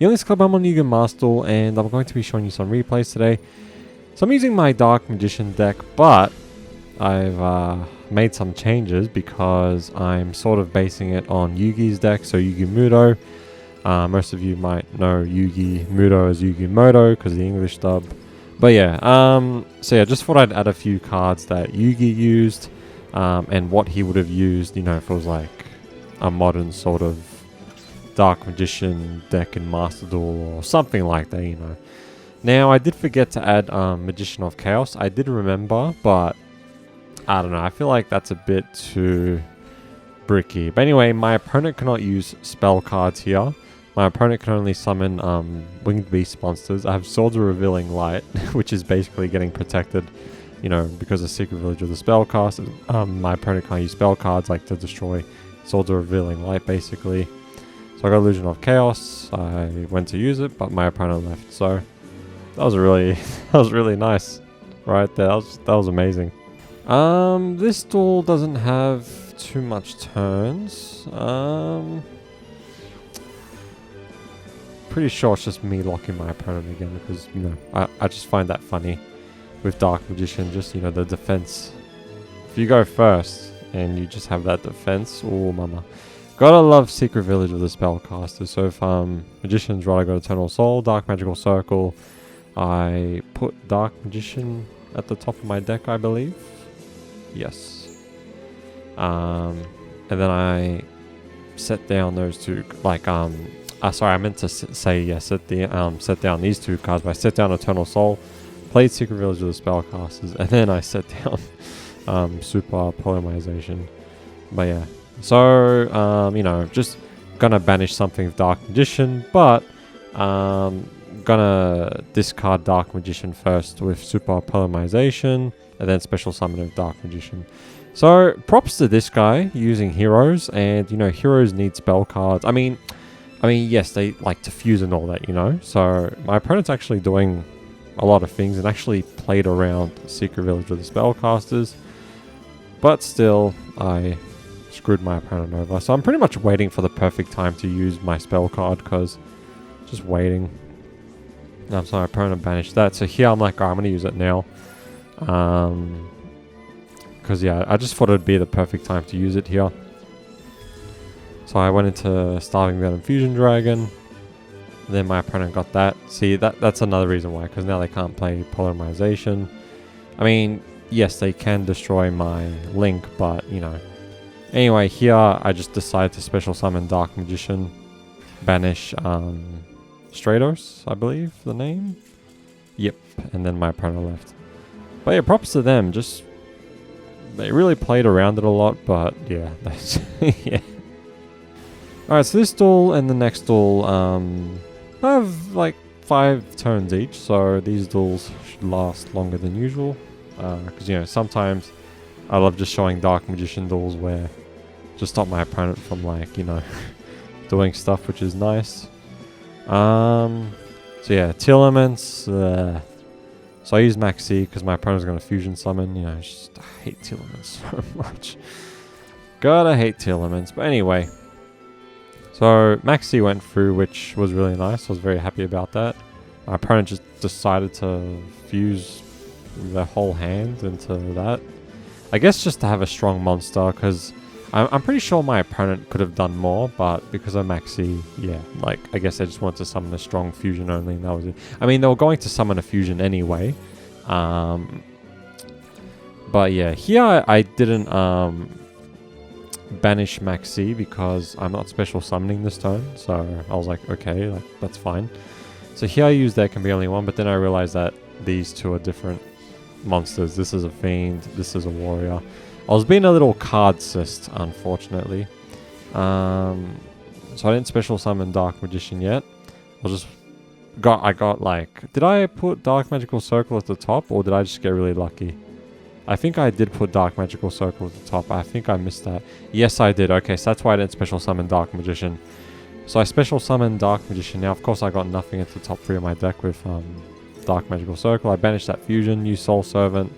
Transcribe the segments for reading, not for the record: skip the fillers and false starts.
Youngest Club, I'm on Yugi Muto, and I'm going to be showing you some replays today. So I'm using my Dark Magician deck, but I've made some changes because I'm sort of basing it on Yugi's deck, so Yugi Muto. Most of you might know Yugi Muto as Yugi Muto because of the English dub. But yeah, so yeah, just thought I'd add a few cards that Yugi used, and what he would have used, you know, if it was like a modern sort of Dark Magician deck in Master Duel or something like that, you know. Now, I did forget to add Magician of Chaos. I did remember, but I don't know. I feel like that's a bit too bricky. But anyway, my opponent cannot use spell cards here. My opponent can only summon Winged Beast monsters. I have Swords of Revealing Light, which is basically getting protected, you know, because of Secret Village of the Spellcasters. My opponent can't use spell cards like to destroy Swords of Revealing Light, basically. So I got Illusion of Chaos. I went to use it, but my opponent left. So that was really nice, right there. That was amazing. This duel doesn't have too much turns. Pretty sure it's just me locking my opponent again because, you know, I just find that funny with Dark Magician. Just, you know, the defense. If you go first and you just have that defense, oh mama. Gotta love Secret Village of the Spellcasters. So if Magician's right, I got Eternal Soul, Dark Magical Circle. I put Dark Magician at the top of my deck, I believe. Yes. And then I set down those two, like, sorry, I meant to say, yeah, set down these two cards, but I set down Eternal Soul, played Secret Village of the Spellcasters, and then I set down Super Polymerization. But yeah. So, you know, just gonna banish something with Dark Magician, but gonna discard Dark Magician first with Super Polymerization, and then special summon of Dark Magician. So, props to this guy using heroes, and, you know, heroes need spell cards. I mean, yes, they like to fuse and all that, you know. So, my opponent's actually doing a lot of things and actually played around Secret Village of the Spellcasters, but still, I screwed my opponent over. So I'm pretty much waiting for the perfect time to use my spell card because just waiting. So my opponent banished that. So here I'm like, I'm going to use it now. Because yeah, I just thought it would be the perfect time to use it here. So I went into Starving Venom Fusion Dragon. Then my opponent got that. See, that's another reason why, because now they can't play Polymerization. I mean, yes, they can destroy my Link, but, you know. Anyway, here I just decided to special summon Dark Magician, banish Stratos, I believe the name. Yep, and then my opponent left. But yeah, props to them. Just they really played around it a lot, but yeah, that's yeah. All right, so this duel and the next duel have like 5 turns each, so these duels should last longer than usual. Because you know, sometimes I love just showing Dark Magician duels where just stop my opponent from, like, you know, doing stuff, which is nice. So yeah, Tearlaments. So I use Maxi because my opponent's going to fusion summon. You know, I hate Tearlaments so much. Gotta hate Tearlaments. But anyway, so Maxi went through, which was really nice. I was very happy about that. My opponent just decided to fuse their whole hand into that. I guess just to have a strong monster, because I'm pretty sure my opponent could have done more, but because of Maxi, yeah, like, I guess I just wanted to summon a strong fusion only, and that was it. I mean, they were going to summon a fusion anyway. But yeah, here I didn't banish Maxi because I'm not special summoning this turn, so I was like, okay, like, that's fine. So here I used there can be only one, but then I realized that these two are different monsters. This is a fiend, this is a warrior. I was being a little card-cist, unfortunately. So I didn't special summon Dark Magician yet. I got like, did I put Dark Magical Circle at the top, or did I just get really lucky? I think I did put Dark Magical Circle at the top. I think I missed that. Yes, I did. Okay, so that's why I didn't special summon Dark Magician. So I special summoned Dark Magician. Now, of course, I got nothing at the top 3 of my deck with Dark Magical Circle. I banished that fusion, used Soul Servant,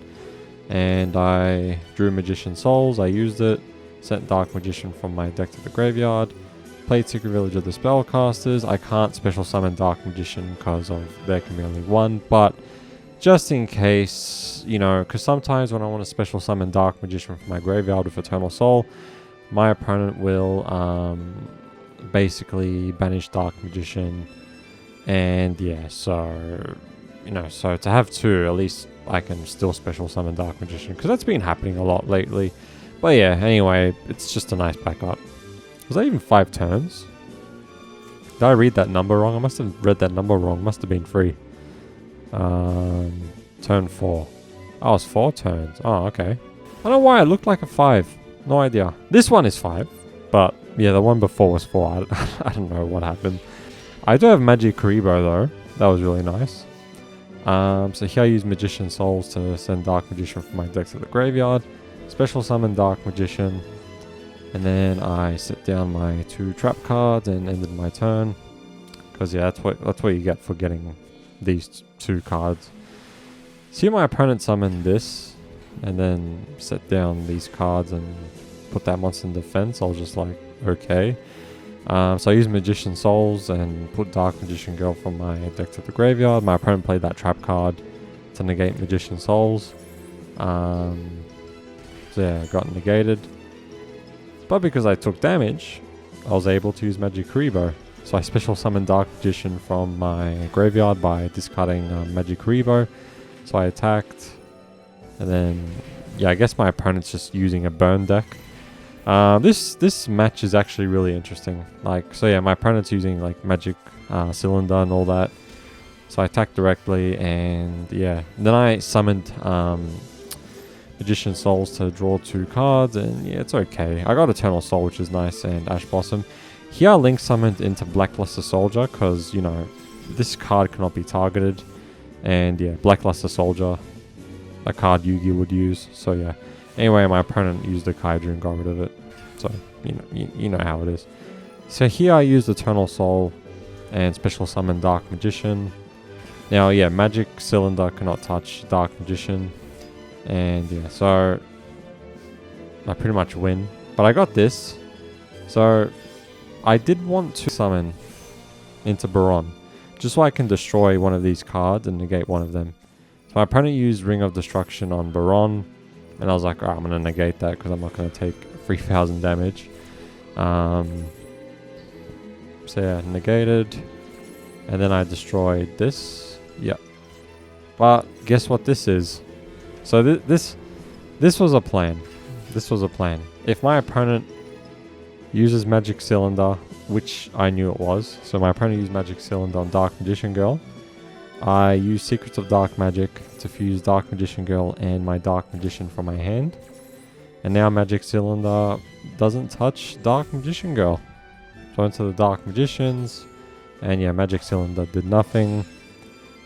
and I drew Magician Souls. I used it, sent Dark Magician from my deck to the graveyard, played Secret Village of the Spellcasters. I can't special summon Dark Magician because of there can be only one, but just in case, you know, because sometimes when I want to special summon Dark Magician from my graveyard with Eternal Soul, my opponent will basically banish Dark Magician, and yeah, so, you know, so to have two, at least I can still special summon Dark Magician, because that's been happening a lot lately. But yeah, anyway, it's just a nice backup. Was that even 5 turns? Did I read that number wrong? I must have read that number wrong. Must have been 3. Turn 4. Oh, it's 4 turns. Oh, okay. I don't know why it looked like a 5. No idea. This one is 5. But yeah, the one before was 4. I don't know what happened. I do have Magic Karibo though. That was really nice. So here I use Magician Souls to send Dark Magician from my deck to the graveyard. Special summon Dark Magician. And then I set down my 2 trap cards and ended my turn. Because yeah, that's what you get for getting these 2 cards. See, my opponent summoned this and then set down these cards and put that monster in defense. I was just like, okay. So I used Magician Souls and put Dark Magician Girl from my deck to the graveyard. My opponent played that trap card to negate Magician Souls. So yeah, got negated. But because I took damage, I was able to use Magic Karibo. So I special summoned Dark Magician from my graveyard by discarding Magic Karibo. So I attacked. And then, yeah, I guess my opponent's just using a burn deck. This match is actually really interesting. Like, so yeah, my opponent's using like Magic Cylinder and all that. So I attacked directly, and yeah, then I summoned Magician Souls to draw 2 cards, and yeah, it's okay. I got Eternal Soul, which is nice, and Ash Blossom. Here I Link summoned into Blackluster Soldier because, you know, this card cannot be targeted, and yeah, Blackluster Soldier, a card Yugi would use. So yeah. Anyway, my opponent used the Kaiju and got rid of it. So, you know how it is. So here I used Eternal Soul and special summon Dark Magician. Now, yeah, Magic Cylinder cannot touch Dark Magician. And yeah, so I pretty much win. But I got this. So I did want to summon into Baron, just so I can destroy one of these cards and negate one of them. So my opponent used Ring of Destruction on Baron. And I was like, alright, I'm going to negate that because I'm not going to take 3,000 damage. So yeah, negated. And then I destroyed this. Yep. But guess what this is? So this was a plan. This was a plan. If my opponent uses Magic Cylinder, which I knew it was. So my opponent used Magic Cylinder on Dark Magician Girl. I use Secrets of Dark Magic to fuse Dark Magician Girl and my Dark Magician from my hand. And now Magic Cylinder doesn't touch Dark Magician Girl. So into the Dark Magicians. And yeah, Magic Cylinder did nothing.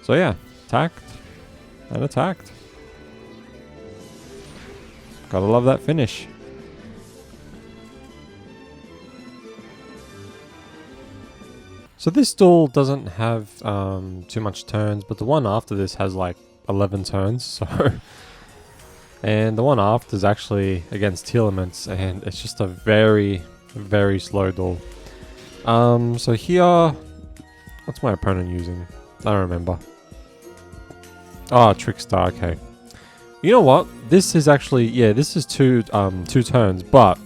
So yeah, attacked and attacked. Gotta love that finish. So this duel doesn't have too much turns, but the one after this has like 11 turns, so... And the one after is actually against Tearlaments, and it's just a very, very slow duel. So here... What's my opponent using? I don't remember. Oh, Trickstar, okay. You know what? This is actually... Yeah, this is two turns, but...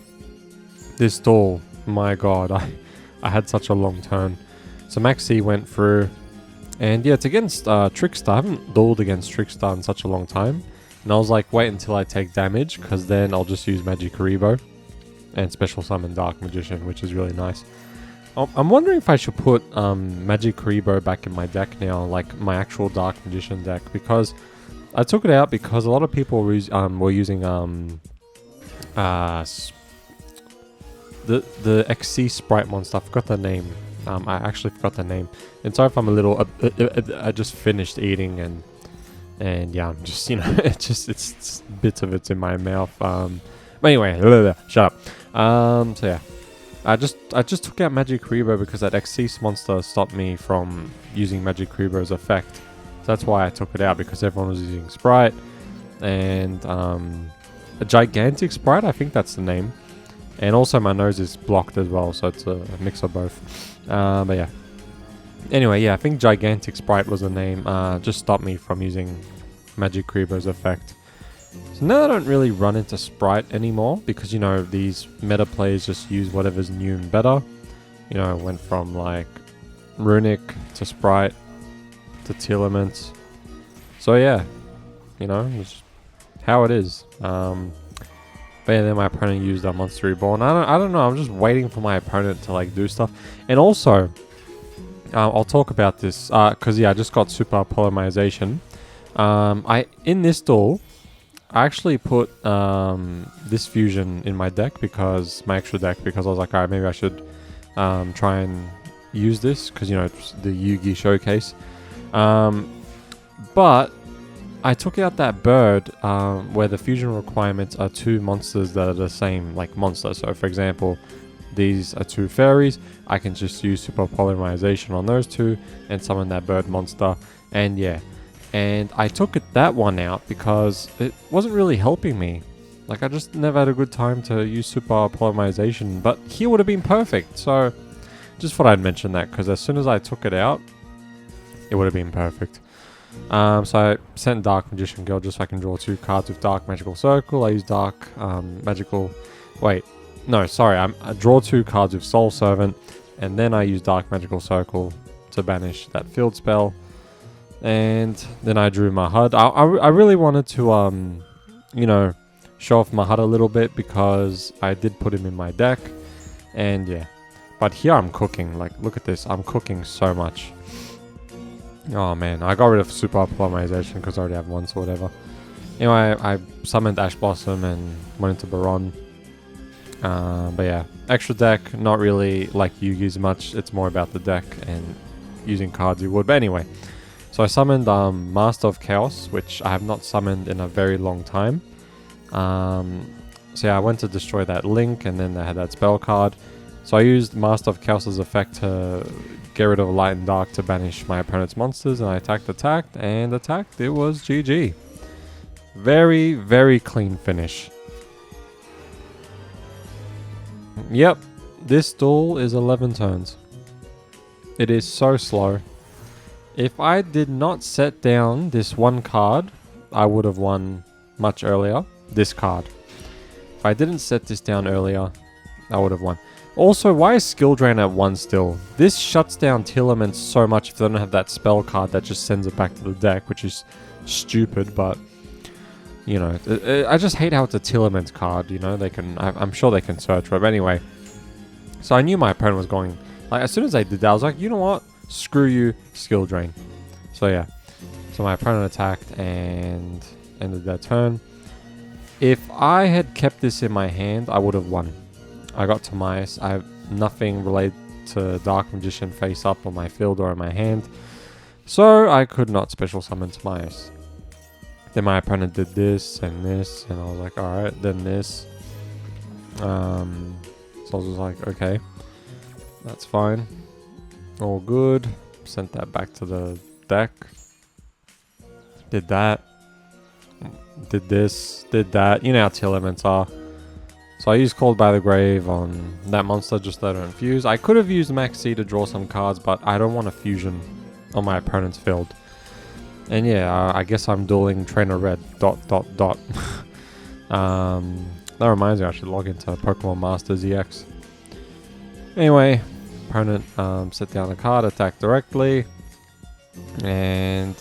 This duel, my god, I had such a long turn. So Maxi went through, and yeah, it's against Trickstar. I haven't dueled against Trickstar in such a long time. And I was like, wait until I take damage, because then I'll just use Magic Karibo and special summon Dark Magician, which is really nice. I'm wondering if I should put Magic Karibo back in my deck now, like my actual Dark Magician deck, because I took it out because a lot of people were using the XC Sprite monster. I forgot the name. I actually forgot the name. And sorry if I'm a little... I just finished eating and yeah, I'm just, you know, it's bits of it's in my mouth. But anyway, shut up. So yeah, I just took out Magic Karibo because that Xyz monster stopped me from using Magic Karibo's effect. So that's why I took it out, because everyone was using Sprite and a Gigantic Sprite, I think that's the name. And also my nose is blocked as well, so it's a mix of both. But yeah. Anyway, yeah, I think Gigantic Sprite was the name. Just stopped me from using Magic Rebo's effect. So now I don't really run into Sprite anymore because, you know, these meta players just use whatever's new and better. You know, it went from like Runic to Sprite to Tearlaments. So yeah, you know, it's how it is. But yeah, then my opponent used a Monster Reborn. I don't know, I'm just waiting for my opponent to like do stuff. And also, I'll talk about this because yeah, I just got Super Polymerization. In this duel, I actually put this fusion in my deck because my extra deck because I was like, alright, maybe I should try and use this because, you know, it's the Yugi showcase. But I took out that bird where the fusion requirements are 2 monsters that are the same like monster. So for example, these are 2 fairies. I can just use Super Polymerization on those 2 and summon that bird monster. And yeah, and I took that one out because it wasn't really helping me. Like I just never had a good time to use Super Polymerization, but here would have been perfect. So just thought I'd mention that because as soon as I took it out, it would have been perfect. So I sent Dark Magician Girl just so I can draw 2 cards with Dark Magical Circle. I use Dark Magical... Wait, no, sorry. I draw 2 cards with Soul Servant, and then I use Dark Magical Circle to banish that field spell. And then I drew my HUD. I really wanted to, you know, show off my HUD a little bit because I did put him in my deck. And yeah. But here I'm cooking. Like, look at this. I'm cooking so much. Oh man, I got rid of Super Polymerization because I already have one, so whatever. Anyway, I summoned Ash Blossom and went into Baron. But yeah, extra deck, not really like Yugi's much. It's more about the deck and using cards you would. But anyway, so I summoned Master of Chaos, which I have not summoned in a very long time. So yeah, I went to destroy that Link, and then I had that spell card. So I used Master of Chaos's effect to get rid of Light and Dark to banish my opponent's monsters, and I attacked, and attacked. It was GG. Very, very clean finish. Yep, this duel is 11 turns. It is so slow. If I did not set down this one card, I would have won much earlier. This card. If I didn't set this down earlier, I would have won. Also, why is Skill Drain at 1 still? This shuts down Tearlaments so much if they don't have that spell card that just sends it back to the deck, which is stupid, but, you know, I just hate how it's a Tearlaments card, you know, they can, I'm sure they can search for it, but anyway. So I knew my opponent was going, like, as soon as I did that, I was like, you know what, screw you, Skill Drain. So yeah, so my opponent attacked and ended their turn. If I had kept this in my hand, I would have won. I got Timaeus. I have nothing related to Dark Magician face up on my field or in my hand. So I could not special summon Timaeus. Then my opponent did this, and I was like, alright, then this. So I was just like, okay, that's fine. All good. Sent that back to the deck. Did that. Did this. Did that. You know how Tearlaments are. So I used Called by the Grave on that monster just to let it infuse. I could have used Max C to draw some cards, but I don't want a fusion on my opponent's field. And yeah, I guess I'm dueling Trainer Red ... That reminds me, I should log into Pokemon Masters EX. Anyway, opponent set down a card, attack directly. And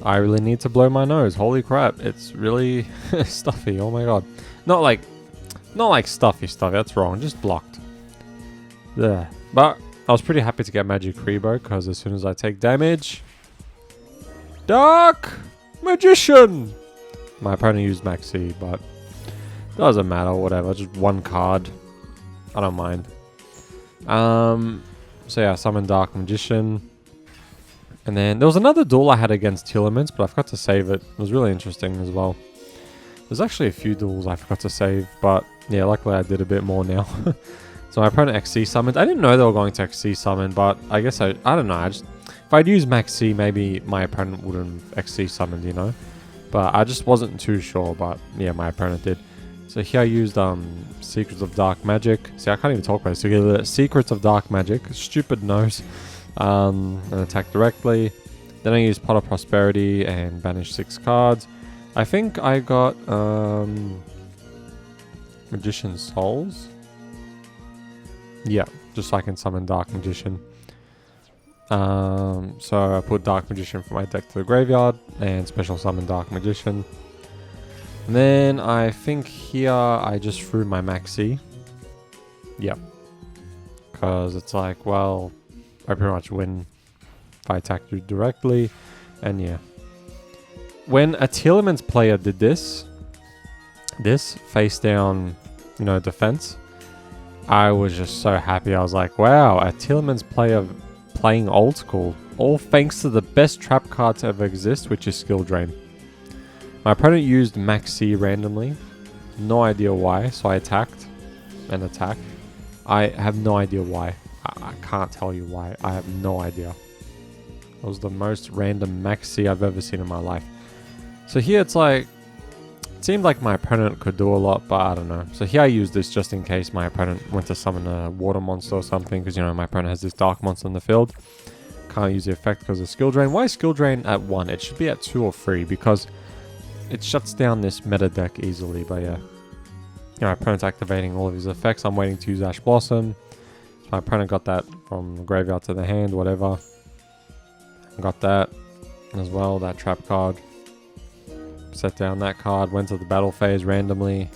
I really need to blow my nose. Holy crap, it's really stuffy. Oh my god. Not like stuffy stuff, that's wrong, just blocked. There. But I was pretty happy to get Magic Rebo because as soon as I take damage... Dark Magician! My opponent used Maxi, but doesn't matter, whatever, just one card. I don't mind. So yeah, I summoned Dark Magician. And then there was another duel I had against Tearlaments, but I forgot to save it. It was really interesting as well. There's actually a few duels I forgot to save, but yeah, luckily I did a bit more now. So my opponent XC summoned. I didn't know they were going to XC summon, but I guess I don't know. If I'd used Max C, maybe my opponent wouldn't have XC summoned, you know. But I just wasn't too sure, but yeah, my opponent did. So here I used Secrets of Dark Magic. See, I can't even talk about it. So the Secrets of Dark Magic, stupid nose, and attack directly. Then I used Pot of Prosperity and banished 6 cards. I think I got Magician's Souls. Yeah, just so I can summon Dark Magician. So I put Dark Magician from my deck to the graveyard and special summon Dark Magician. And then I think here I just threw my Maxi. Yep. Because it's like, well, I pretty much win if I attack you directly. And yeah. When a Tearlaments player did this face down, you know, defense, I was just so happy. I was like, wow, a Tearlaments player playing old school. All thanks to the best trap card to ever exist, which is Skill Drain. My opponent used Maxi randomly. No idea why, so I attacked and attacked. I have no idea why. I can't tell you why. I have no idea. It was the most random Maxi I've ever seen in my life. So here it's like, it seemed like my opponent could do a lot, but I don't know. So here I used this just in case my opponent went to summon a water monster or something, because, you know, my opponent has this dark monster in the field. Can't use the effect because of Skill Drain. Why is Skill Drain at 1? It should be at 2 or 3, because it shuts down this meta deck easily. But yeah, you know, my opponent's activating all of his effects. I'm waiting to use Ash Blossom. So my opponent got that from the graveyard to the hand, whatever. Got that as well, that trap card. Set down that card, went to the battle phase randomly,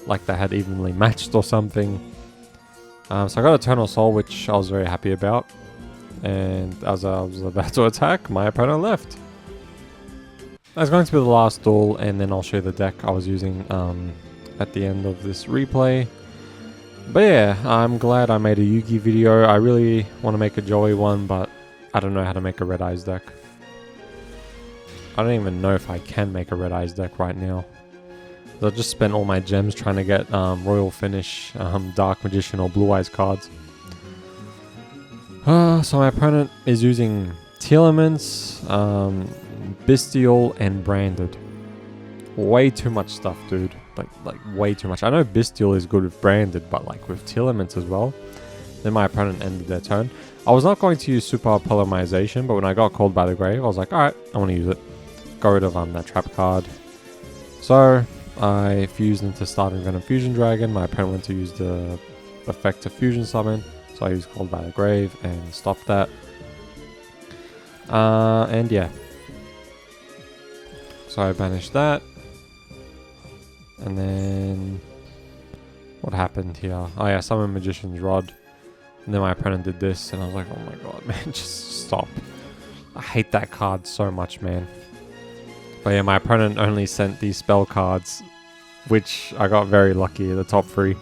like they had evenly matched or something. So I got Eternal Soul, which I was very happy about. And as I was about to attack, my opponent left. That's going to be the last duel, and then I'll show you the deck I was using at the end of this replay. But yeah, I'm glad I made a Yugi video. I really want to make a Joey one, but I don't know how to make a Red Eyes deck. I don't even know if I can make a Red Eyes deck right now. I just spent all my gems trying to get Royal Finish, Dark Magician or Blue Eyes cards. So my opponent is using Tearlaments, Bestial, and Branded. Way too much stuff, dude. Like way too much. I know Bestial is good with Branded, but like with Tearlaments as well. Then my opponent ended their turn. I was not going to use Super Polymerization, but when I got called by the grave, I was like, alright, I want to use it. Got rid of that trap card. So I fused into Starving Venom Fusion Dragon. My opponent went to use the effect to Fusion Summon, so I used Called by the Grave and stopped that. And yeah. So I banished that. And then what happened here? Oh yeah, Summon Magician's Rod. And then my opponent did this, and I was like, oh my god, man, just stop. I hate that card so much, man. But yeah, my opponent only sent these spell cards, which I got very lucky at the top 3.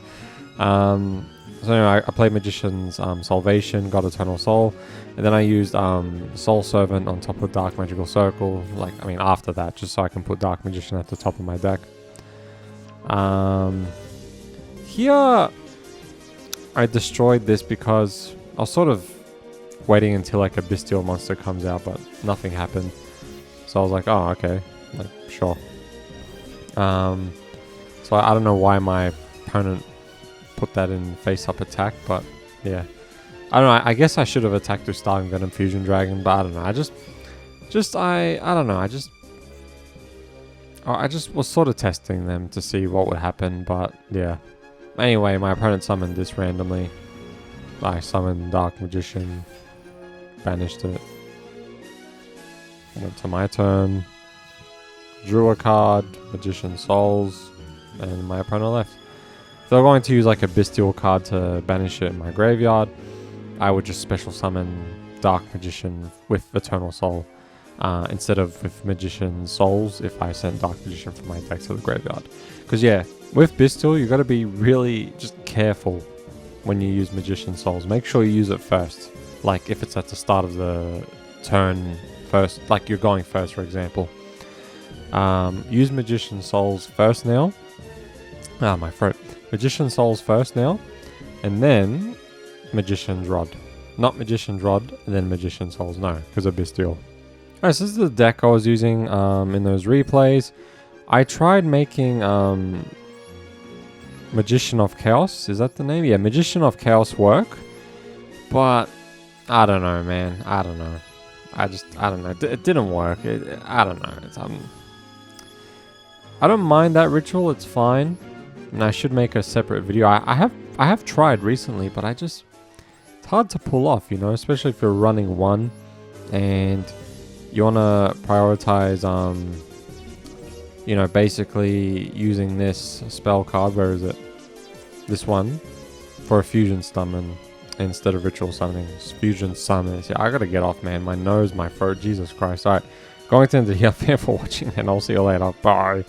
So anyway, I played Magician's Salvation, got Eternal Soul, and then I used Soul Servant on top of Dark Magical Circle, after that, just so I can put Dark Magician at the top of my deck. Here, I destroyed this because I was sort of waiting until like a Bestial monster comes out, but nothing happened. So I was like, oh, okay, like, sure. So I don't know why my opponent put that in face-up attack, but yeah. I don't know, I guess I should have attacked with Starving Venom Fusion Dragon, but I don't know, I don't know, I just was sort of testing them to see what would happen, but yeah. Anyway, my opponent summoned this randomly. I summoned Dark Magician, banished it. Went to my turn, drew a card, Magician Souls, and my opponent left. If they're going to use like a Bestial card to banish it in my graveyard, I would just special summon Dark Magician with Eternal Soul instead of with Magician Souls if I sent Dark Magician from my deck to the graveyard. Because yeah, with Bestial, you got to be really just careful when you use Magician Souls. Make sure you use it first. Like if it's at the start of the turn first, like you're going first, for example. Use Magician Souls first now. My throat. Magician Souls first now, and then Magician's Rod. Not Magician's Rod, and then Magician Souls. No, because of Bestial. Alright, so this is the deck I was using in those replays. I tried making Magician of Chaos, is that the name? Yeah, Magician of Chaos work. But, I don't know, man. I don't know. I don't know. It didn't work. I don't know. I don't mind that ritual. It's fine. And I should make a separate video. I have tried recently, but it's hard to pull off, you know, especially if you're running one and you want to prioritize, you know, basically using this spell card. Where is it? This one for a fusion summon instead of ritual summoning. Fusion summons. Yeah, I gotta get off, man. My nose, my throat. Jesus Christ. All right, going to end it here. Thanks for watching, and I'll see you later. Bye.